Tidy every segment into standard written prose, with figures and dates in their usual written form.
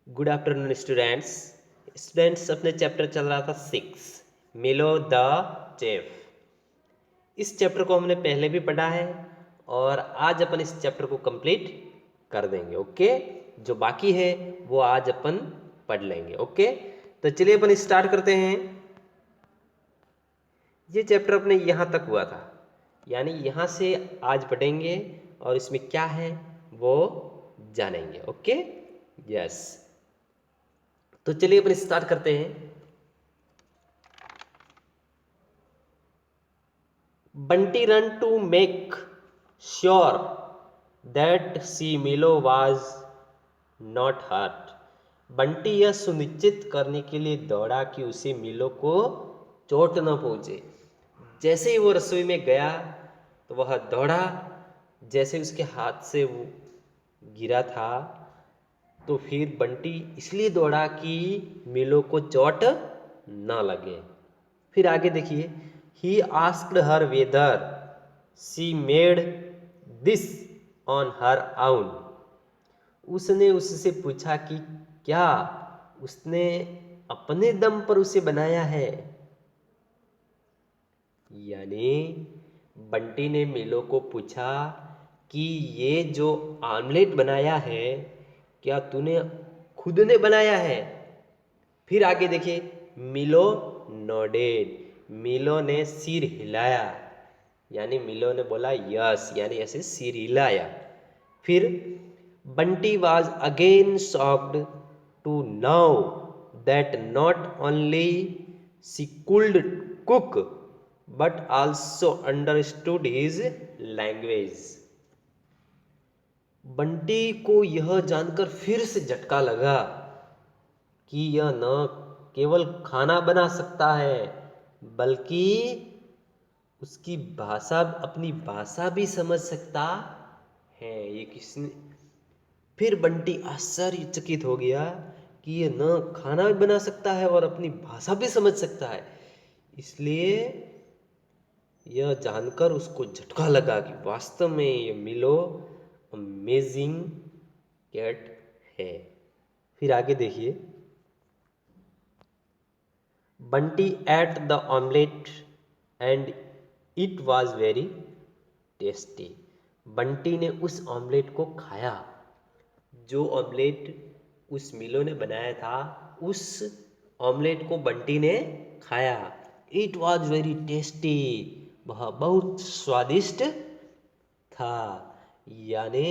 Good afternoon students. अपने chapter चल रहा था 6 मिलो द चेफ। इस चैप्टर को हमने पहले भी पढ़ा है और आज अपन इस चैप्टर को कंप्लीट कर देंगे। ओके, जो बाकी है वो आज अपन पढ़ लेंगे। ओके, तो चलिए अपन स्टार्ट करते हैं। ये चैप्टर अपने यहाँ तक हुआ था, यानी यहाँ से आज पढ़ेंगे और इसमें क्या है वो जानेंगे। ओके, यस, तो चलिए अपन स्टार्ट करते हैं। Bunty run to make sure that see Milo was not hurt. Bunty यह सुनिश्चित करने के लिए दौड़ा कि उसे मिलो को चोट न पहुंचे। जैसे ही वो रसोई में गया तो वह दौड़ा, जैसे उसके हाथ से वो गिरा था तो फिर बंटी इसलिए दौड़ा कि मिलो को चोट ना लगे। फिर आगे देखिए, he asked her whether she made this on her आउन। उसने उससे पूछा कि क्या उसने अपने दम पर उसे बनाया है। यानी बंटी ने मिलो को पूछा कि ये जो आमलेट बनाया है क्या तूने खुद ने बनाया है। फिर आगे देखिए, मिलो नोडेड, मिलो ने सिर हिलाया, यानी मिलो ने बोला यस, यानी ऐसे सिर हिलाया। फिर Bunty was again shocked to know that not only she could cook but also understood his language. Bunty को यह जानकर फिर से झटका लगा कि यह न केवल खाना बना सकता है बल्कि उसकी भाषा, अपनी भाषा भी समझ सकता है। ये किसने, फिर बंटी आश्चर्यचकित हो गया कि ये न खाना भी बना सकता है और अपनी भाषा भी समझ सकता है। इसलिए यह जानकर उसको झटका लगा कि वास्तव में ये मिलो अमेजिंग कैट है। फिर आगे देखिए, Bunty at the omelette and it was very tasty. Bunty ने उस ऑमलेट को खाया, जो ऑमलेट उस मिलो ने बनाया था उस ऑमलेट को बंटी ने खाया। इट वॉज वेरी टेस्टी, वह बहुत स्वादिष्ट था। यानी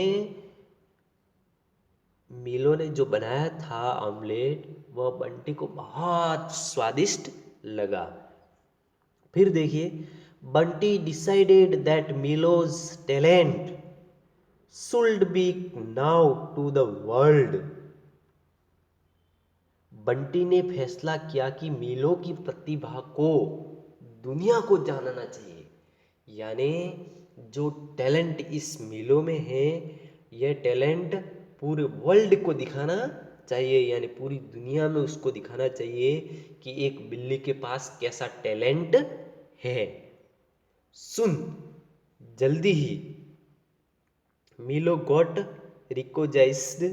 मिलो ने जो बनाया था ऑमलेट वह बंटी को बहुत स्वादिष्ट लगा। फिर देखिए, Bunty decided that Milo's talent should be now to the world. Bunty ने फैसला किया कि मिलो की प्रतिभा को दुनिया को जानना चाहिए। यानी जो टैलेंट इस मिलो में है यह टैलेंट पूरे वर्ल्ड को दिखाना चाहिए, यानी पूरी दुनिया में उसको दिखाना चाहिए कि एक बिल्ली के पास कैसा टैलेंट है। सुन, जल्दी ही Milo got recognised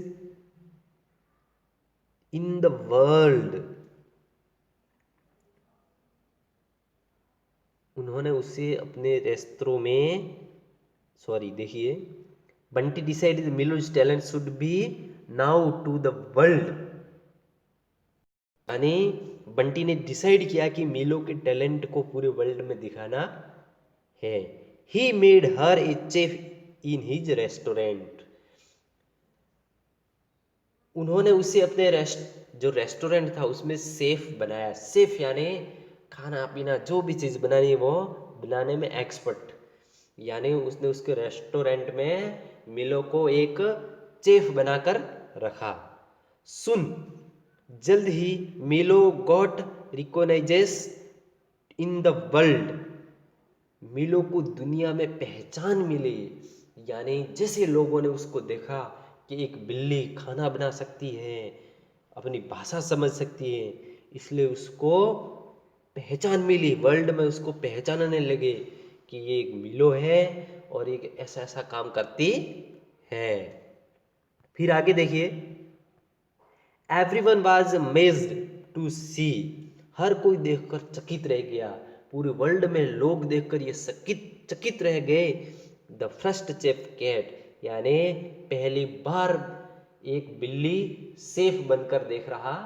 in the world. उन्होंने उसे अपने रेस्तरों में, सॉरी देखिए, Bunty decided Milo's talent should be now to the world. यानी बंटी ने डिसाइड किया कि मिलो के टैलेंट को पूरे वर्ल्ड में दिखाना है। He made her A chef in his restaurant. उन्होंने उसे अपने जो रेस्टोरेंट था उसमें सेफ बनाया। सेफ यानी खाना पीना जो भी चीज़ बनानी है वो बनाने में एक्सपर्ट। यानी उसने उसके रेस्टोरेंट में मिलो को एक चेफ बनाकर रखा। सुन, जल्द ही Milo got recognises in the world. मिलो को दुनिया में पहचान मिली। यानी जैसे लोगों ने उसको देखा कि एक बिल्ली खाना बना सकती है, अपनी भाषा समझ सकती है, इसलिए उसको पहचान मिली। वर्ल्ड में उसको पहचानने लगे कि ये एक मिलो है और एक ऐसा ऐसा काम करती है। फिर आगे देखिए, एवरीवन वाज अमेज्ड टू सी, हर कोई देखकर चकित रह गया, पूरे वर्ल्ड में लोग देखकर ये चकित रह गए। द फर्स्ट चेफ कैट, यानी पहली बार एक बिल्ली सेफ बनकर देख रहा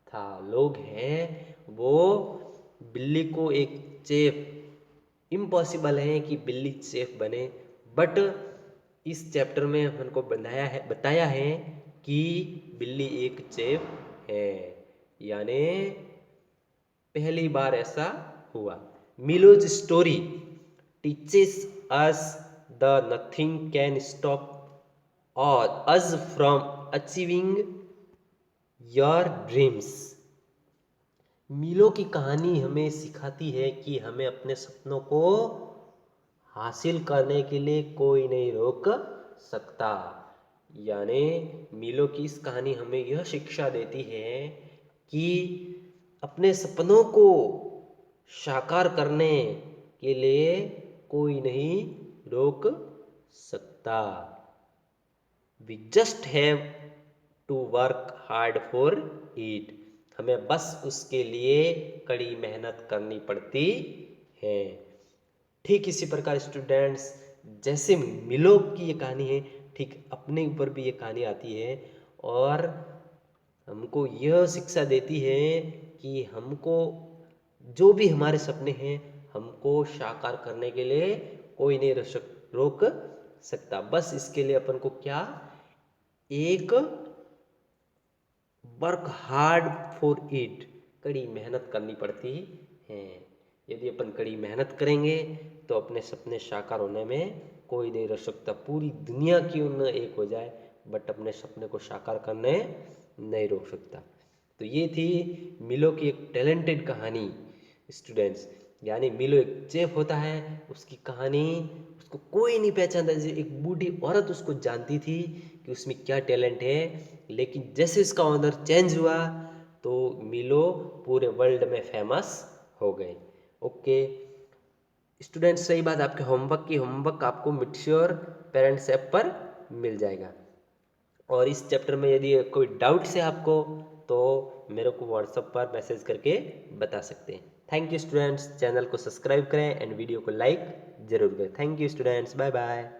था। लोग हैं वो बिल्ली को एक चेफ, इम्पॉसिबल है कि बिल्ली सेफ बने, बट इस चैप्टर में हमको बताया है कि बिल्ली एक चेफ है, यानी पहली बार ऐसा हुआ। Milo's story teaches us the nothing can stop or us from achieving your dreams. Milo की कहानी हमें सिखाती है कि हमें अपने सपनों को हासिल करने के लिए कोई नहीं रोक सकता। यानी मिलो की इस कहानी हमें यह शिक्षा देती है कि अपने सपनों को साकार करने के लिए कोई नहीं रोक सकता। We just have to work hard for it, हमें बस उसके लिए कड़ी मेहनत करनी पड़ती है। ठीक इसी प्रकार स्टूडेंट्स, जैसे मिलो की ये कहानी है, ठीक अपने ऊपर भी ये कहानी आती है और हमको यह शिक्षा देती है कि हमको जो भी हमारे सपने हैं हमको साकार करने के लिए कोई नहीं रोक सकता। बस इसके लिए अपन को क्या, एक वर्क हार्ड फॉर इट, कड़ी मेहनत करनी पड़ती है। यदि अपन कड़ी मेहनत करेंगे तो अपने सपने साकार होने में कोई नहीं रोक सकता। पूरी दुनिया क्यों न एक हो जाए, बट अपने सपने को साकार करने नहीं रोक सकता। तो ये थी मिलो की एक टैलेंटेड कहानी स्टूडेंट्स। यानी मिलो एक चेफ होता है, उसकी कहानी उसको कोई नहीं पहचानता। जैसे एक बूढ़ी औरत उसको जानती थी कि उसमें क्या टैलेंट है, लेकिन जैसे उसका ऑनर चेंज हुआ तो मिलो पूरे वर्ल्ड में फेमस हो गए। ओके स्टूडेंट्स, सही बात, आपके होमवर्क आपको मिट्योर पेरेंट्स ऐप पर मिल जाएगा। और इस चैप्टर में यदि कोई डाउट्स है आपको तो मेरे को व्हाट्सएप पर मैसेज करके बता सकते हैं। थैंक यू स्टूडेंट्स, चैनल को सब्सक्राइब करें एंड वीडियो को लाइक जरूर करें। Thank you students, bye bye.